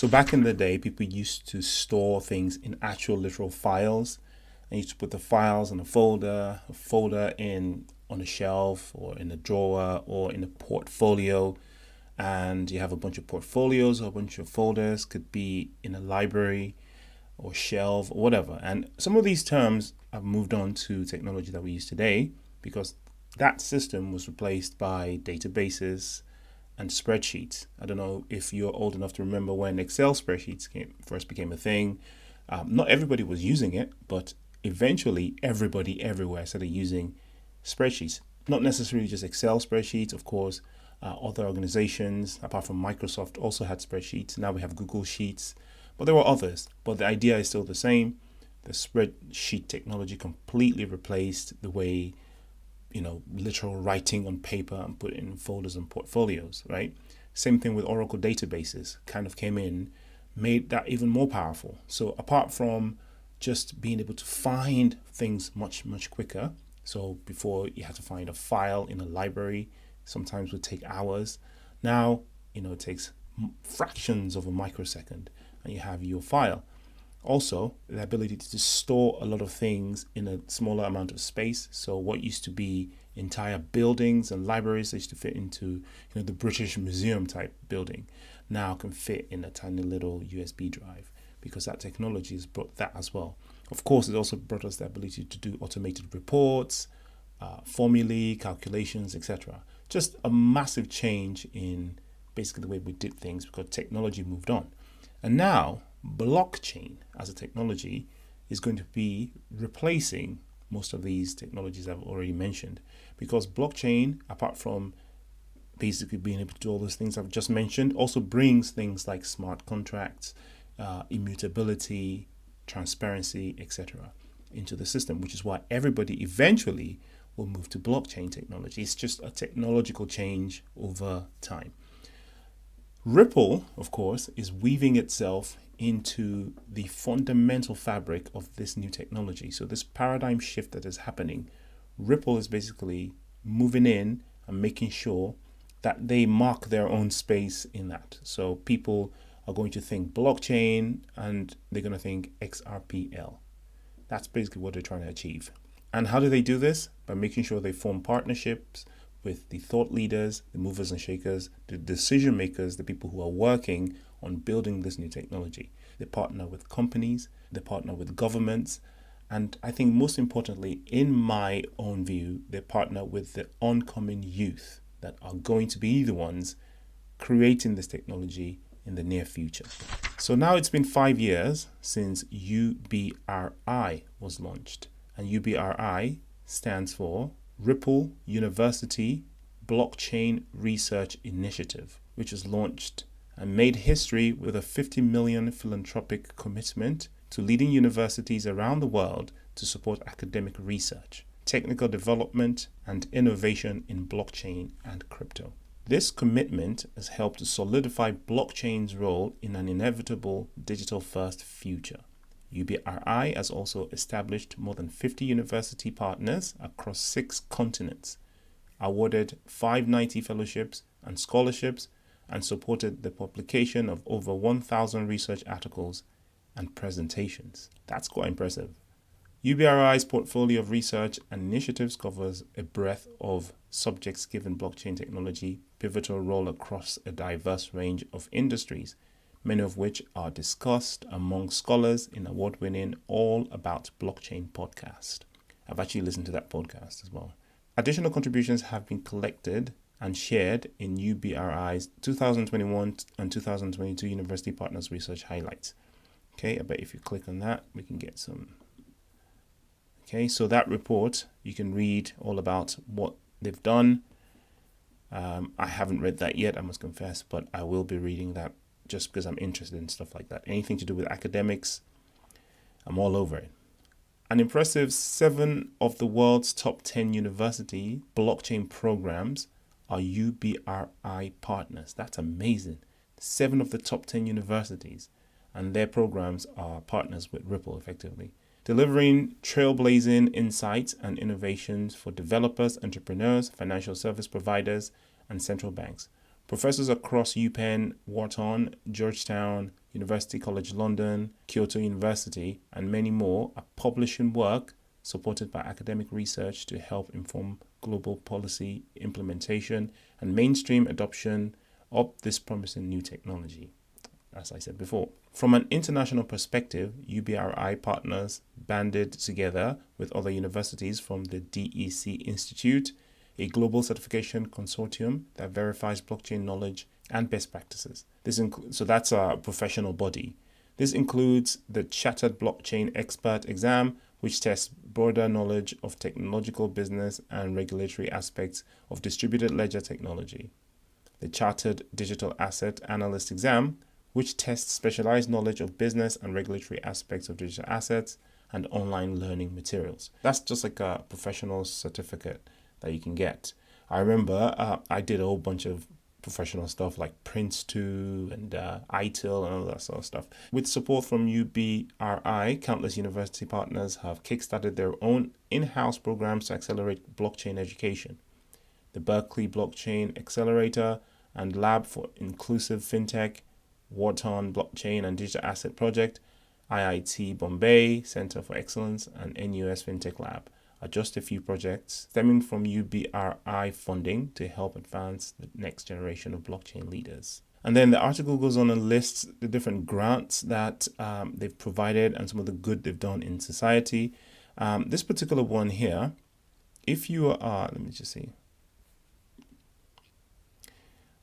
So back in the day, people used to store things in actual literal files. And used to put the files in a folder in on a shelf or in a drawer or in a portfolio. And you have a bunch of portfolios or a bunch of folders, could be in a library or shelf or whatever. And some of these terms have moved on to technology that we use today because that system was replaced by databases and spreadsheets. I don't know if you're old enough to remember when Excel spreadsheets first became a thing. Not everybody was using it, but eventually everybody everywhere started using spreadsheets. Not necessarily just Excel spreadsheets, of course. Other organizations, apart from Microsoft, also had spreadsheets. Now we have Google Sheets, but there were others. But the idea is still the same. The spreadsheet technology completely replaced the way, literal writing on paper and put in folders and portfolios, right? Same thing with Oracle databases, kind of came in, made that even more powerful. So apart from just being able to find things much, much quicker. So before you had to find a file in a library, sometimes would take hours. Now, it takes fractions of a microsecond and you have your file. Also, the ability to store a lot of things in a smaller amount of space. So what used to be entire buildings and libraries that used to fit into, the British Museum type building now can fit in a tiny little USB drive because that technology has brought that as well. Of course, it also brought us the ability to do automated reports, formulae, calculations, etc. Just a massive change in basically the way we did things because technology moved on. And now blockchain as a technology is going to be replacing most of these technologies I've already mentioned, because blockchain, apart from basically being able to do all those things I've just mentioned, also brings things like smart contracts, immutability, transparency, etc. into the system, which is why everybody eventually will move to blockchain technology. It's just a technological change over time. Ripple, of course, is weaving itself into the fundamental fabric of this new technology. So this paradigm shift that is happening, Ripple is basically moving in and making sure that they mark their own space in that. So people are going to think blockchain and they're going to think XRPL. That's basically what they're trying to achieve. And how do they do this? By making sure they form partnerships with the thought leaders, the movers and shakers, the decision makers, the people who are working on building this new technology. They partner with companies, they partner with governments, and I think most importantly, in my own view, they partner with the oncoming youth that are going to be the ones creating this technology in the near future. So now it's been 5 years since UBRI was launched, and UBRI stands for Ripple University Blockchain Research Initiative, which was launched and made history with a 50 million philanthropic commitment to leading universities around the world to support academic research, technical development, and innovation in blockchain and crypto. This commitment has helped to solidify blockchain's role in an inevitable digital-first future. UBRI has also established more than 50 university partners across 6 continents, awarded 590 fellowships and scholarships, and supported the publication of over 1,000 research articles and presentations. That's quite impressive. UBRI's portfolio of research and initiatives covers a breadth of subjects given blockchain technology pivotal role across a diverse range of industries, many of which are discussed among scholars in award-winning All About Blockchain podcast. I've actually listened to that podcast as well. Additional contributions have been collected and shared in UBRI's 2021 and 2022 University Partners Research Highlights. Okay, I bet if you click on that, we can get some. Okay, so that report, you can read all about what they've done. I haven't read that yet, I must confess, but I will be reading that just because I'm interested in stuff like that. Anything to do with academics, I'm all over it. An impressive 7 of the world's top 10 university blockchain programs are UBRI partners. That's amazing. 7 of the top 10 universities and their programs are partners with Ripple effectively, delivering trailblazing insights and innovations for developers, entrepreneurs, financial service providers, and central banks. Professors across UPenn, Wharton, Georgetown, University College London, Kyoto University, and many more are publishing work supported by academic research to help inform global policy implementation and mainstream adoption of this promising new technology, as I said before. From an international perspective, UBRI partners banded together with other universities from the DEC Institute, a global certification consortium that verifies blockchain knowledge and best practices. So that's a professional body. This includes the Chartered Blockchain Expert exam, which tests broader knowledge of technological, business, and regulatory aspects of distributed ledger technology. The Chartered Digital Asset Analyst exam, which tests specialized knowledge of business and regulatory aspects of digital assets and online learning materials. That's just like a professional certificate that you can get. I remember I did a whole bunch of professional stuff like Prince2 and ITIL and all that sort of stuff. With support from UBRI, countless university partners have kickstarted their own in-house programs to accelerate blockchain education. The Berkeley Blockchain Accelerator and Lab for Inclusive FinTech, Wharton Blockchain and Digital Asset Project, IIT Bombay Center for Excellence, and NUS FinTech Lab are just a few projects stemming from UBRI funding to help advance the next generation of blockchain leaders. And then the article goes on and lists the different grants that they've provided and some of the good they've done in society. This particular one here, if you are, let me just see.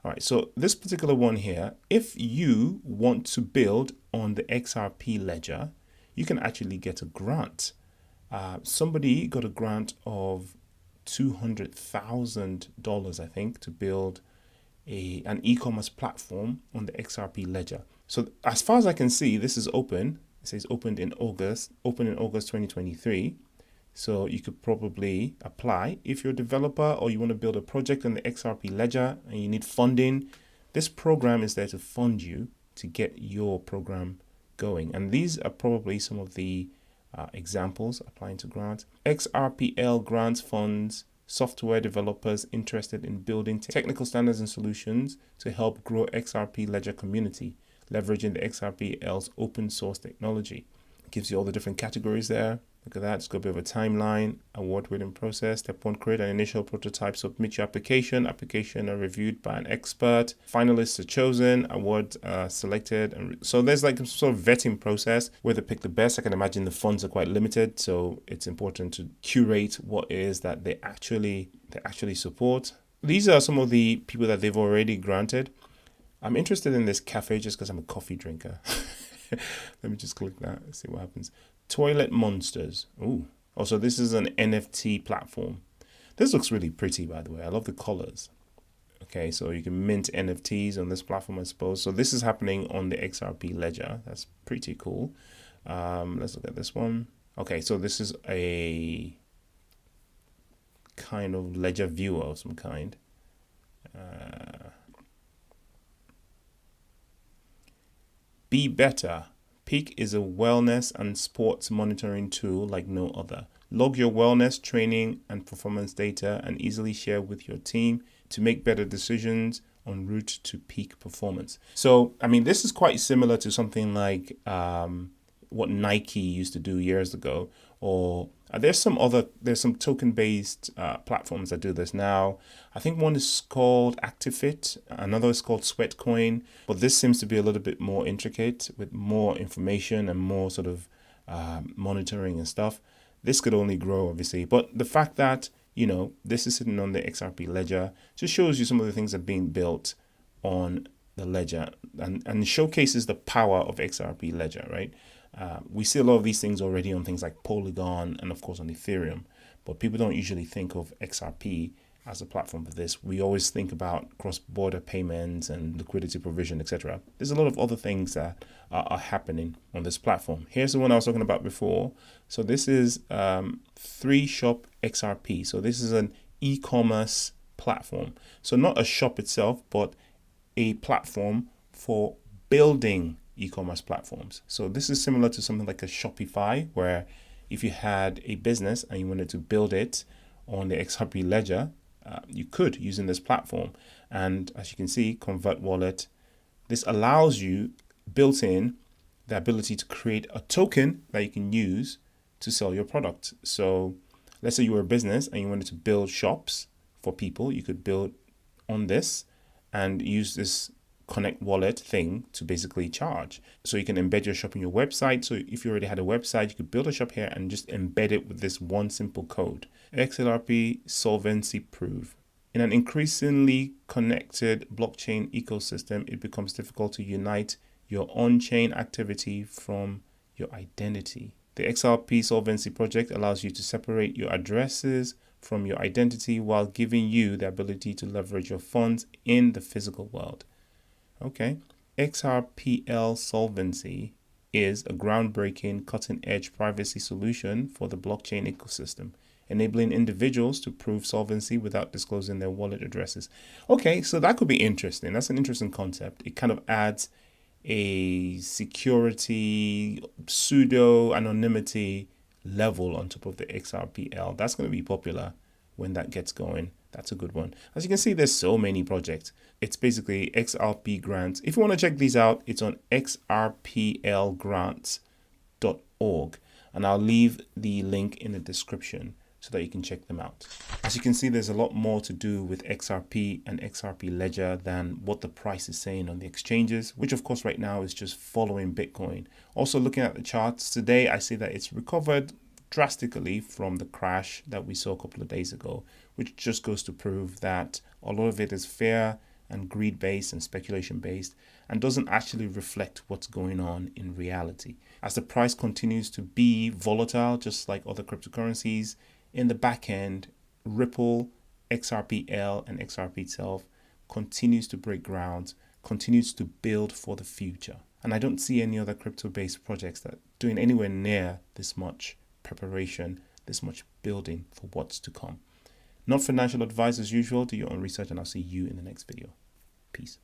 All right, so this particular one here, if you want to build on the XRP ledger, you can actually get a grant. Somebody got a grant of $200,000, I think, to build an e-commerce platform on the XRP ledger. So as far as I can see, this is open. It says opened in August 2023. So you could probably apply. If you're a developer or you want to build a project on the XRP ledger and you need funding, this program is there to fund you to get your program going. And these are probably some of the examples applying to grants. XRPL grants funds software developers interested in building technical standards and solutions to help grow XRP ledger community, leveraging the XRPL's open source technology. It gives you all the different categories there. Look at that. It's got a bit of a timeline, award-winning process. Step 1, create an initial prototype, submit your application. Application are reviewed by an expert. Finalists are chosen, awards are selected. And so there's like a sort of vetting process where they pick the best. I can imagine the funds are quite limited, so it's important to curate what is that they actually support. These are some of the people that they've already granted. I'm interested in this cafe just because I'm a coffee drinker. Let me just click that and see what happens. Toilet Monsters. Ooh. Also, this is an NFT platform. This looks really pretty, by the way. I love the colors. Okay, so you can mint NFTs on this platform, I suppose. So this is happening on the XRP ledger. That's pretty cool. Let's look at this one. Okay, so this is a kind of ledger viewer of some kind. Be Better. Peak is a wellness and sports monitoring tool like no other. Log your wellness, training, and performance data and easily share with your team to make better decisions en route to peak performance. So, I mean, this is quite similar to something like what Nike used to do years ago, or there's some token-based platforms that do this now. I think one is called ActiveFit, another is called Sweatcoin, but this seems to be a little bit more intricate with more information and more sort of monitoring and stuff. This could only grow, obviously, but the fact that, you know, this is sitting on the XRP ledger just shows you some of the things that are being built on the ledger and showcases the power of XRP ledger, right? We see a lot of these things already on things like Polygon and of course on Ethereum, but people don't usually think of XRP as a platform for this. We always think about cross-border payments and liquidity provision, etc. There's a lot of other things that are happening on this platform. Here's the one I was talking about before. So this is 3Shop XRP. So this is an e-commerce platform. So not a shop itself, but a platform for building e-commerce platforms. So this is similar to something like a Shopify, where if you had a business and you wanted to build it on the XRP ledger, you could using this platform. And as you can see, Convert Wallet, this allows you built in the ability to create a token that you can use to sell your product. So let's say you were a business and you wanted to build shops for people. You could build on this and use this Connect Wallet thing to basically charge. So you can embed your shop in your website. So if you already had a website, you could build a shop here and just embed it with this one simple code. XRP Solvency Proof. In an increasingly connected blockchain ecosystem, it becomes difficult to unite your on-chain activity from your identity. The XRP Solvency project allows you to separate your addresses from your identity while giving you the ability to leverage your funds in the physical world. Okay, XRPL Solvency is a groundbreaking, cutting-edge privacy solution for the blockchain ecosystem, enabling individuals to prove solvency without disclosing their wallet addresses. Okay, so that could be interesting. That's an interesting concept. It kind of adds a security, pseudo anonymity level on top of the XRPL. That's going to be popular when that gets going. That's a good one. As you can see, there's so many projects. It's basically XRP grants. If you want to check these out, it's on xrplgrants.org, and I'll leave the link in the description so that you can check them out. As you can see, there's a lot more to do with XRP and XRP Ledger than what the price is saying on the exchanges, which of course right now is just following Bitcoin. Also looking at the charts today, I see that it's recovered drastically from the crash that we saw a couple of days ago, which just goes to prove that a lot of it is fear and greed based and speculation based and doesn't actually reflect what's going on in reality. As the price continues to be volatile, just like other cryptocurrencies, in the back end, Ripple, XRPL, and XRP itself continues to break ground, continues to build for the future. And I don't see any other crypto-based projects that are doing anywhere near this much preparation, this much building for what's to come. Not financial advice as usual. Do your own research, and I'll see you in the next video. Peace.